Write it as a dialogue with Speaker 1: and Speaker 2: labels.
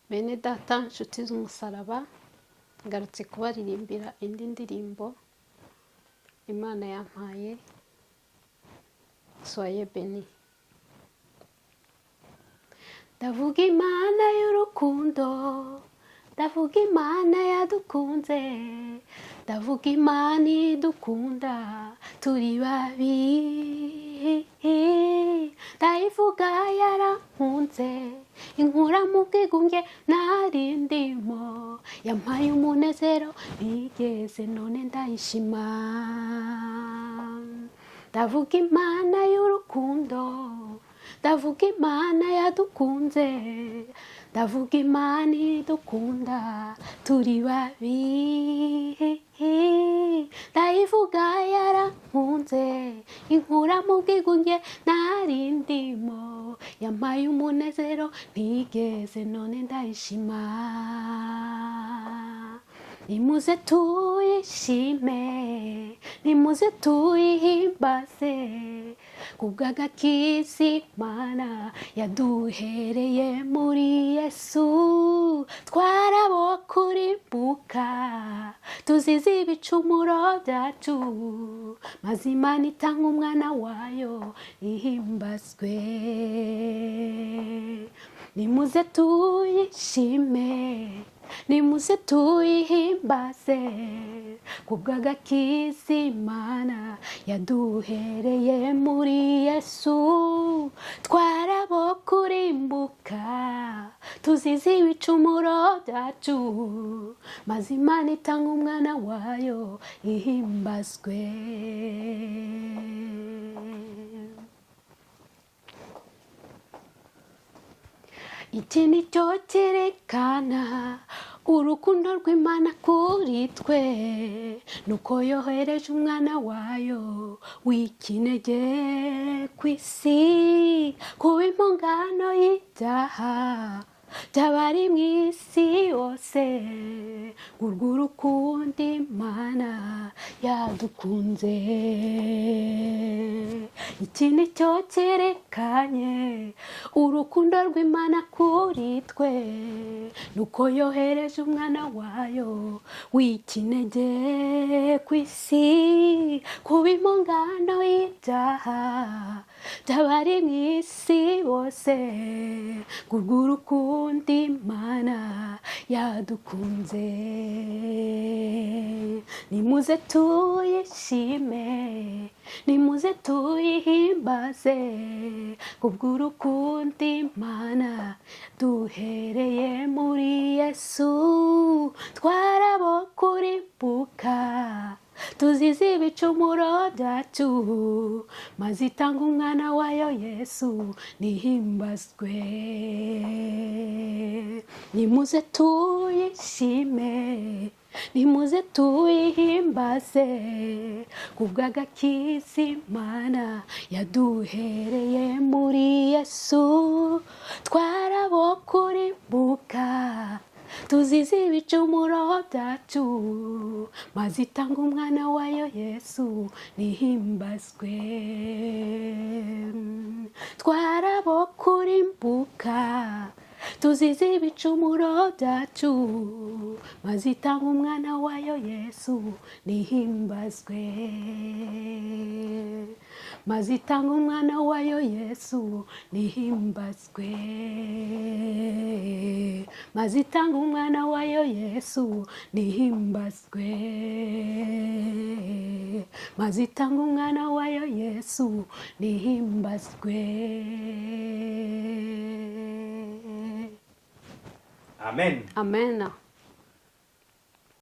Speaker 1: Bene data nshuti z'umusaraba, ngarutse kubaririmbira indi ndirimbo Imana yampaye, soyez béni. Ndavuga Imana y'urukundo, ndavuga Imana yadukunze, ndavuga Imana idukunda turi babiri, ndayivuga yarankunze inkura mu bwigunge nari ndimo, yampaye umunezero ntigeze none ndayishima. Ndavuga Imana y'urukundo, ndavuga Imana yadukunze, ndavuga Imana idukunda turi babiri, ndayivuga yarankunze inkura mu bwigunge nari ndimo, yampaye umunezero ntigeze none ndayishima. Nimuze tuyishime, nimuze tuyihimbaze, kubw'agakiza Imana yaduhereye muri Yesu, twarabo kurimbuka tuzize ibicumuro byacu, maze Imana itanga umwana wayo ihimbazwe. Nimuze tuyishime, nimuze tuyihimbaze, kubw'agakiza Imana yaduhereye muri Yesu, twarabo kurimbuka tuzize ibicumuro byacu, maze Imana itanga umwana wayo ihimbazwe. Iki ni cyo cyerekana urukundo rw'Imana kuri twe, nuko yohereje umwana wayo w'ikinege ku isi, kuba impongano y'ibyaha by'abari mu isi yose, ngurwo urukundo Imana yadukunze. Iki ni cyo cyerekanye urukundo rw'Imana kuri twe, nuko yohereje umwana wayo w'ikinege ku isi, kuba impongano y'ibyaha by'abari mu isi bose, ngurwo urukundo Imana yadukunze. Nimuze tuyishime, nimuze tuyihimbaze, kubw'urukundo Imana duhereye muri Yesu, twarabo kurimbuka tuzize ibicumuro byacu, maze itanga umwana wayo Yesu nihimbazwe. Nimuze tuyishime, nimuze tuyihimbaze, kubw'agakiza Imana yaduhereye muri Yesu, twarabo kurimbuka tuzize ibicumuro byacu, maze itanga umwana wayo Yesu nihimbazwe. Twarabo kurimbuka tuzize ibicumuro byacu, maze itanga umwana wayo Yesu nihimbazwe, maze itanga umwana wayo Yesu nihimbazwe, maze itanga umwana wayo Yesu nihimbazwe, maze itanga umwana wayo Yesu nihimbazwe.
Speaker 2: Amen.
Speaker 1: Amen.